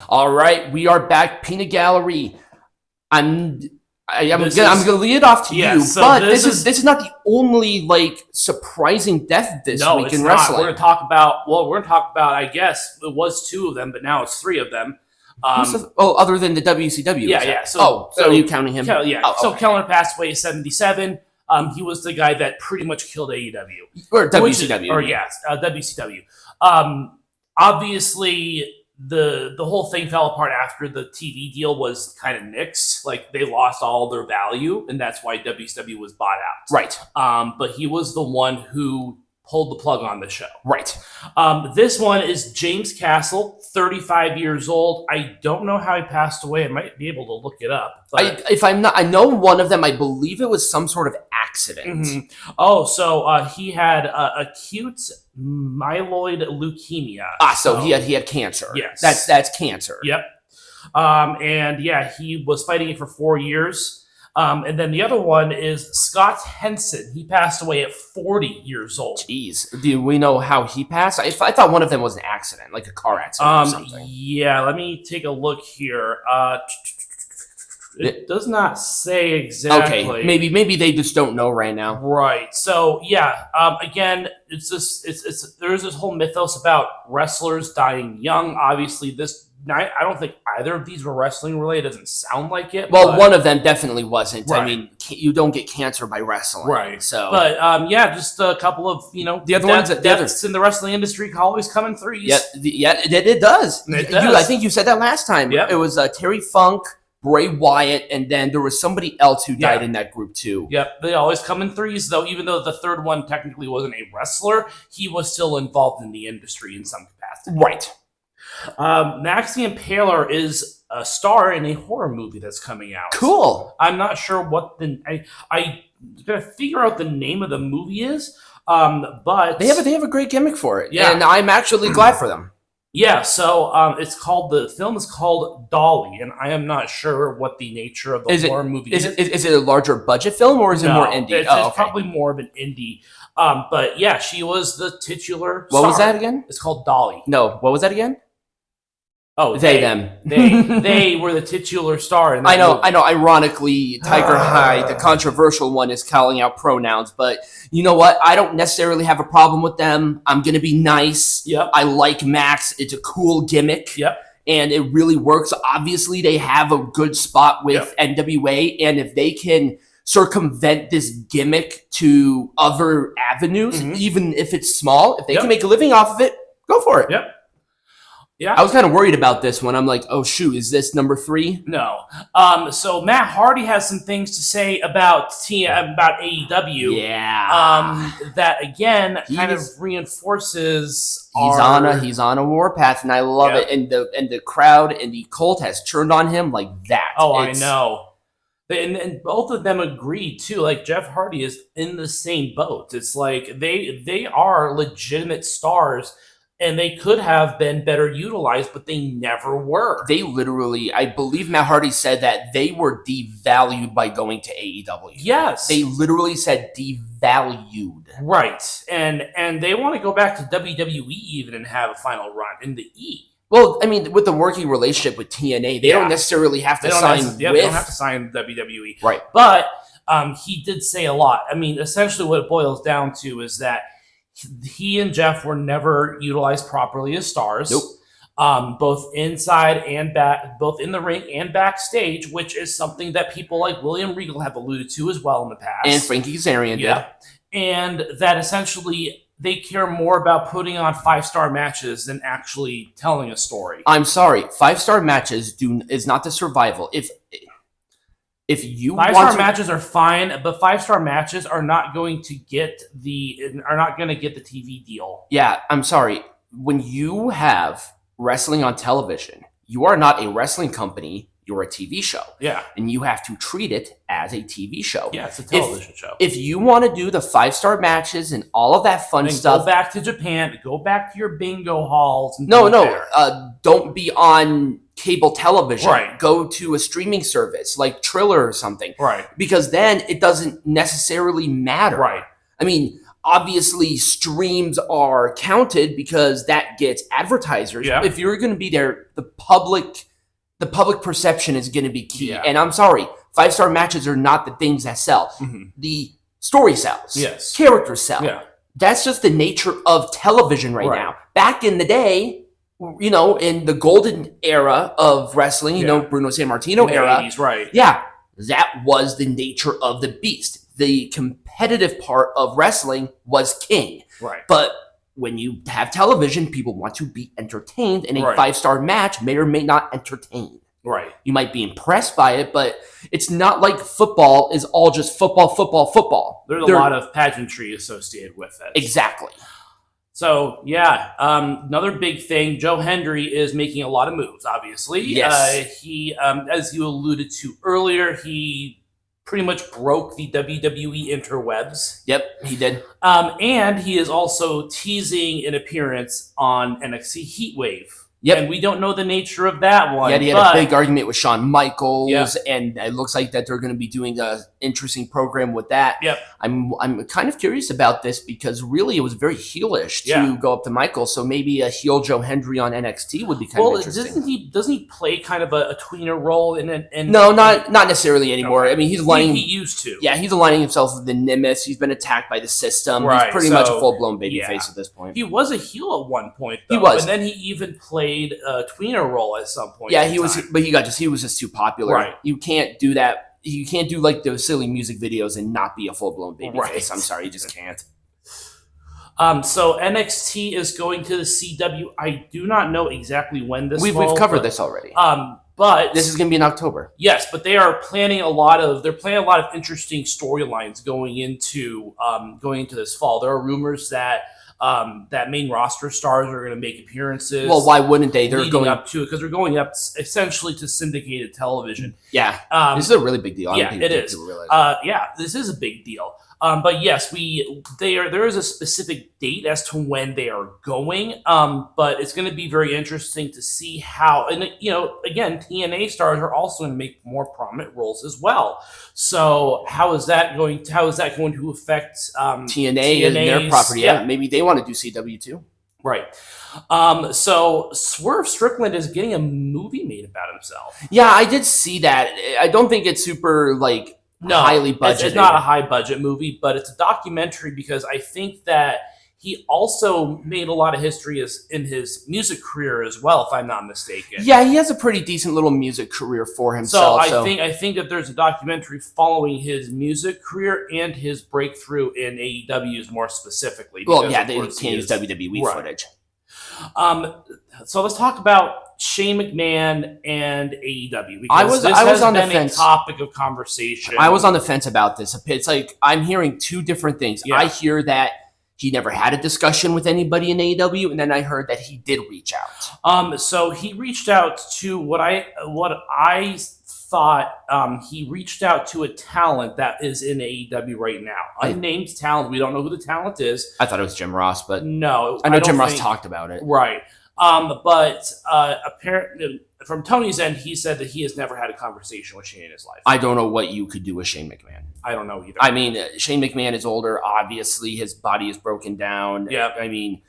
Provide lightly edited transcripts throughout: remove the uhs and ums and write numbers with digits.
All right, we are back. Peanut Gallery. I'm gonna lead it off to you, so but this is not the only like surprising death this week in wrestling. We're gonna talk about. I guess it was 2 of them, but now it's 3 of them. Other than the WCW. Yeah. So are you counting him? Kellner passed away at 77. He was the guy that pretty much killed AEW or WCW. WCW. Obviously, the whole thing fell apart after the TV deal was kind of nixed. Like, they lost all their value, and that's why WCW was bought out. Right. But he was the one who pulled the plug on the show. Right. This one is James Castle, 35 years old. I don't know how he passed away. I might be able to look it up. But I know one of them. I believe it was some sort of accident. Mm-hmm. Oh, so he had acute myeloid leukemia. So he had cancer. Yes, that's cancer. Yep. And yeah, he was fighting it for 4 years. And then the other one is Scott Henson. He passed away at 40 years old. Jeez. Do we know how he passed? I thought one of them was an accident, like a car accident or something. Yeah, let me take a look here. It does not say exactly. Okay, maybe they just don't know right now. Right. So yeah, again, there's this whole mythos about wrestlers dying young. Obviously, I don't think either of these were wrestling related. It doesn't sound like it. Well, one of them definitely wasn't. Right. I mean, you don't get cancer by wrestling. Right. So, but just a couple of the other ones deaths in the wrestling industry always come in threes. It does. It does. I think you said that last time. Yep. It was Terry Funk, Bray Wyatt, and then there was somebody else who died in that group too. Yep, they always come in threes, though. Even though the third one technically wasn't a wrestler, he was still involved in the industry in some capacity. Right. Max the Impaler is a star in a horror movie that's coming out. Cool. I'm not sure what I gotta figure out the name of the movie is. But they have a great gimmick for it. Yeah, and I'm actually glad for them. Yeah, so the film is called Dolly, and I am not sure what the nature of the horror movie is. Is it a larger budget film or is it more indie? It's probably more of an indie. But yeah, she was the titular star. What was that again? It's called Dolly. No, what was that again? Oh, them. They were the titular star in that movie. I know. Ironically, Tiger High, the controversial one, is calling out pronouns. But you know what? I don't necessarily have a problem with them. I'm going to be nice. Yep. I like Max. It's a cool gimmick. Yep. And it really works. Obviously, they have a good spot with NWA. And if they can circumvent this gimmick to other avenues, even if it's small, if they can make a living off of it, go for it. Yep. Yeah, I was kind of worried about this one. I'm like, oh shoot, is this number 3? No. So Matt Hardy has some things to say about AEW. Yeah. That again kind of reinforces he's on a warpath, and I love it. And the crowd and the cult has turned on him like that. Oh, I know. And both of them agree too. Like Jeff Hardy is in the same boat. It's like they are legitimate stars. And they could have been better utilized, but they never were. They literally, I believe Matt Hardy said that they were devalued by going to AEW. Yes. They literally said devalued. Right. And they want to go back to WWE even and have a final run in the E. Well, I mean, with the working relationship with TNA, they don't necessily have to sign they don't have to sign WWE. Right. But he did say a lot. I mean, essentially what it boils down to is that he and Jeff were never utilized properly as stars. Nope. Both inside and back, both in the ring and backstage, which is something that people like William Regal have alluded to as well in the past. And Frankie Kazarian did. And that essentially they care more about putting on 5-star matches than actually telling a story. I'm sorry, 5-star matches is not the survival. If you 5-star matches are fine, but 5-star matches are not going to get the TV deal. Yeah, I'm sorry. When you have wrestling on television, you are not a wrestling company. You're a TV show. Yeah, and you have to treat it as a TV show. Yeah, it's a television show. If you want to do the 5-star matches and all of that fun stuff, go back to Japan. Go back to your bingo halls. And don't be on cable television. Right. Go to a streaming service like Triller or something. Right. Because then it doesn't necessarily matter. Right. I mean, Obviously, streams are counted because that gets advertisers. Yeah. If you're going to be there, the public perception is going to be key. Yeah. And I'm sorry, 5-star matches are not the things that sell. The story sells. Yes. Characters sell. Yeah. That's just the nature of television right now. Back in the day, you know, in the golden era of wrestling, you know, Bruno Sammartino era. 80s, right. Yeah, that was the nature of the beast. The competitive part of wrestling was king. Right. But when you have television, people want to be entertained, and a 5-star match may or may not entertain. Right. You might be impressed by it, but it's not like football is all just football. There's a lot of pageantry associated with it. Exactly. So, yeah, another big thing, Joe Hendry is making a lot of moves, obviously. Yes. He, as you alluded to earlier, he pretty much broke the WWE interwebs. Yep, he did. And he is also teasing an appearance on NXT Heatwave. Yep. And we don't know the nature of that one. Yeah, he had a big argument with Shawn Michaels, Yeah. and it looks like that they're going to be doing an interesting program with that. Yep. I'm kind of curious about this because really it was very heelish to go up to Michaels, so maybe a heel Joe Hendry on NXT would be kind of interesting. Doesn't he play kind of a tweener role in No, not necessarily anymore. Okay. I mean, he's aligning. He used to. Yeah, he's aligning himself with the Nimbus. He's been attacked by the system. Right, He's pretty much a full-blown babyface at this point. He was a heel at one point, though. He was. And then he even played a tweener role at some point. Yeah, he was, but he was just too popular. Right. You can't do that. You can't do like those silly music videos and not be a full-blown babyface. Right. I'm sorry, you just can't. So NXT is going to the CW. I do not know exactly when this. We've covered this already. But this is going to be in October. Yes, but they are planning a lot of interesting storylines going into this fall. There are rumors that that main roster stars are going to make appearances. Well, why wouldn't they? They're going up to it because they're going up essentially to syndicated television. Yeah, this is a really big deal. It is. This is a big deal. But yes, there is a specific date as to when they are going. But it's going to be very interesting to see how, and again, TNA stars are also going to make more prominent roles as well. So how is that going to affect TNA and their property? Yeah, maybe they want to do CW too. Right. So Swerve Strickland is getting a movie made about himself. Yeah, I did see that. I don't think it's super highly budgeted. It's not a high budget movie, but it's a documentary because I think that he also made a lot of history in his music career as well, if I'm not mistaken. Yeah, he has a pretty decent little music career for himself. So I think that there's a documentary following his music career and his breakthrough in AEW more specifically. Well, yeah, they can't use WWE footage. So let's talk about Shane McMahon and AEW. I was on the fence. A topic of conversation. I was on the fence about this. It's like I'm hearing two different things. Yeah. I hear that he never had a discussion with anybody in AEW, and then I heard that he did reach out. So he reached out to what I thought he reached out to a talent that is in AEW right now. Unnamed talent. We don't know who the talent is. I thought it was Jim Ross, but no, I know Jim Ross talked about it. Right. But apparently, from Tony's end, he said that he has never had a conversation with Shane in his life. I don't know what you could do with Shane McMahon. I don't know either. I mean, Shane McMahon is older. Obviously, his body is broken down. Yeah. I mean,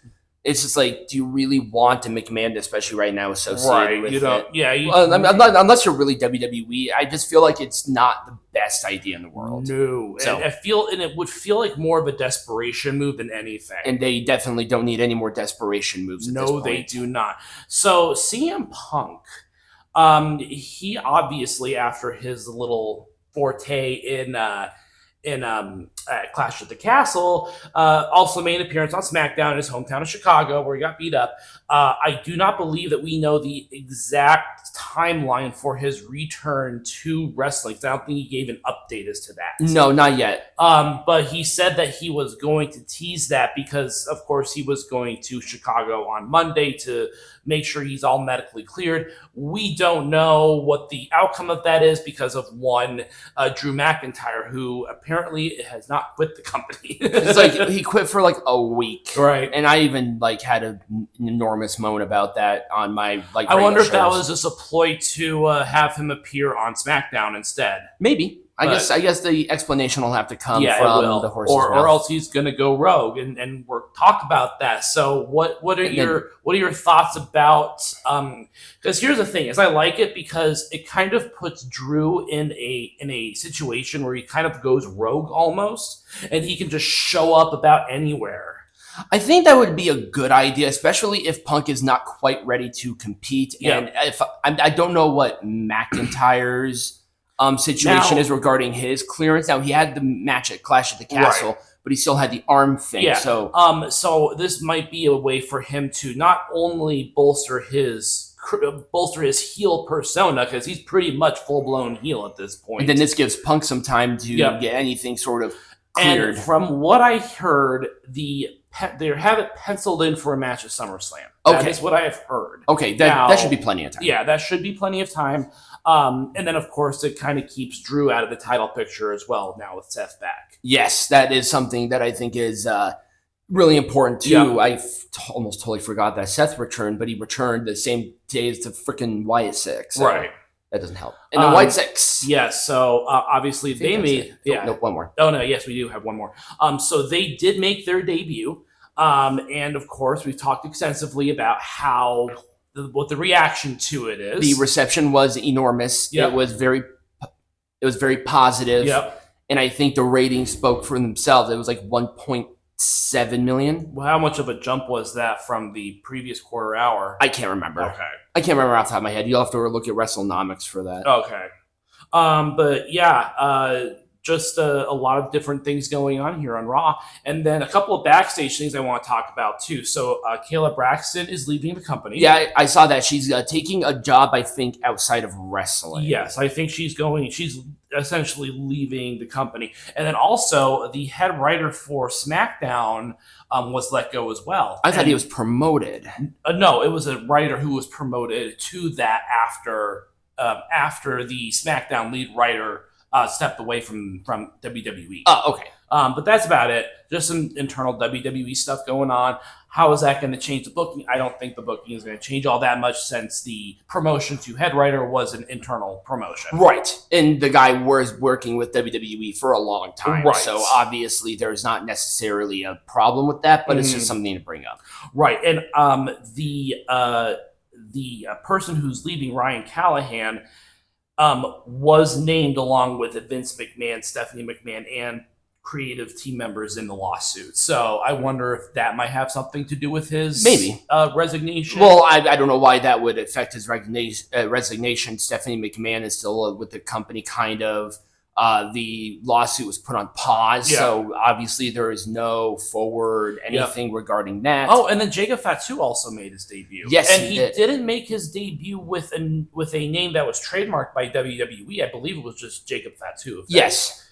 it's just like, do you really want a McMahon, especially right now, associated with it? Yeah. Unless you're really WWE, I just feel like it's not the best idea in the world. No. So, and it would feel like more of a desperation move than anything. And they definitely don't need any more desperation moves at this point. No, they do not. So CM Punk, he obviously, after his little forte in Clash at the Castle, also made an appearance on SmackDown in his hometown of Chicago, where he got beat up. I do not believe that we know the exact timeline for his return to wrestling. I don't think he gave an update as to that. No, not yet. But he said that he was going to tease that because, of course, he was going to Chicago on Monday to make sure he's all medically cleared. We don't know what the outcome of that is because of Drew McIntyre, who apparently has not quit the company. It's like he quit for like a week, right? And I even had an enormous moan about that on my I wonder if that was just a ploy ploy to have him appear on SmackDown instead. Maybe. I guess the explanation will have to come Yeah, from the horse's mouth. or else he's gonna go rogue, and we're talk about that. So what are your thoughts about? Because here's the thing: is I like it because it kind of puts Drew in a situation where he kind of goes rogue almost, and he can just show up about anywhere. I think that would be a good idea, especially if Punk is not quite ready to compete. Yeah. And if I don't know what McIntyre's situation is regarding his clearance. Now, he had the match at Clash at the Castle, but he still had the arm thing. Yeah. So this might be a way for him to not only bolster his heel persona, because he's pretty much full-blown heel at this point. And then this gives Punk some time to get anything sort of cleared. And from what I heard, they have it penciled in for a match at SummerSlam. That is what I have heard. Okay, that should be plenty of time. Yeah, that should be plenty of time. And then, of course, it kind of keeps Drew out of the title picture as well now with Seth back. Yes, that is something that I think is really important, too. Yeah. I almost totally forgot that Seth returned, but he returned the same day as the freaking Wyatt Sick6. So right. That doesn't help. And the Wyatt Sick6. Yes, so obviously they made... Yeah. Nope, one more. Oh, no, yes, we do have one more. So they did make their debut. And, of course, we've talked extensively about how... what the reaction to it is. The reception was enormous. Yep. It was very positive. Yep. And I think the ratings spoke for themselves. It was like 1.7 million. Well, how much of a jump was that from the previous quarter hour? I can't remember. Okay. I can't remember off the top of my head. You'll have to look at WrestleNomics for that. Okay. But yeah, just a lot of different things going on here on Raw. And then a couple of backstage things I want to talk about, too. So Kayla Braxton is leaving the company. Yeah, I saw that. She's taking a job, I think, outside of wrestling. Yes, I think she's essentially leaving the company. And then also, the head writer for SmackDown was let go as well. I thought he was promoted. No, it was a writer who was promoted to that after the SmackDown lead writer stepped away from WWE. Oh, okay. But that's about it. Just some internal WWE stuff going on. How is that going to change the booking? I don't think the booking is going to change all that much since the promotion to head writer was an internal promotion. Right. And the guy was working with WWE for a long time. Right. So obviously there's not necessarily a problem with that, but it's just something to bring up. Right. And the person who's leaving, Ryan Callahan, was named along with Vince McMahon, Stephanie McMahon, and creative team members in the lawsuit. So I wonder if that might have something to do with his resignation. Well, I don't know why that would affect his resignation. Stephanie McMahon is still with the company, kind of. The lawsuit was put on pause, so obviously there is no forward anything regarding that. Oh, and then Jacob Fatu also made his debut. Yes, and he didn't make his debut with a name that was trademarked by WWE. I believe it was just Jacob Fatu.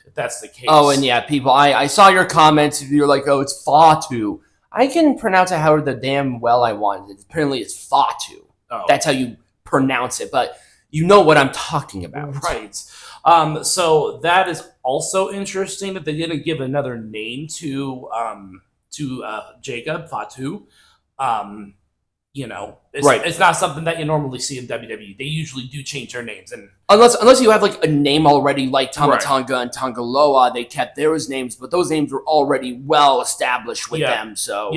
If that's the case. Oh, and yeah, people, I saw your comments. You're like, oh, it's Fatu. I can pronounce it however the damn well I want. Apparently, it's Fatu. Oh. That's how you pronounce it, but you know what I'm talking about, right? So that is also interesting that they didn't give another name to Jacob Fatu. It's not something that you normally see in WWE. They usually do change their names, and unless you have like a name already, like Tama Tonga and Tongaloa, they kept those names, but those names were already well established with them. So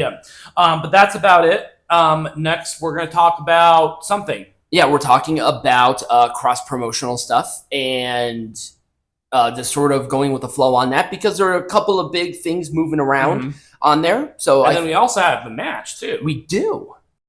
but that's about it. Next, we're going to talk about something. Yeah, we're talking about cross-promotional stuff and just sort of going with the flow on that because there are a couple of big things moving around on there. So and then we also have the match, too. We do.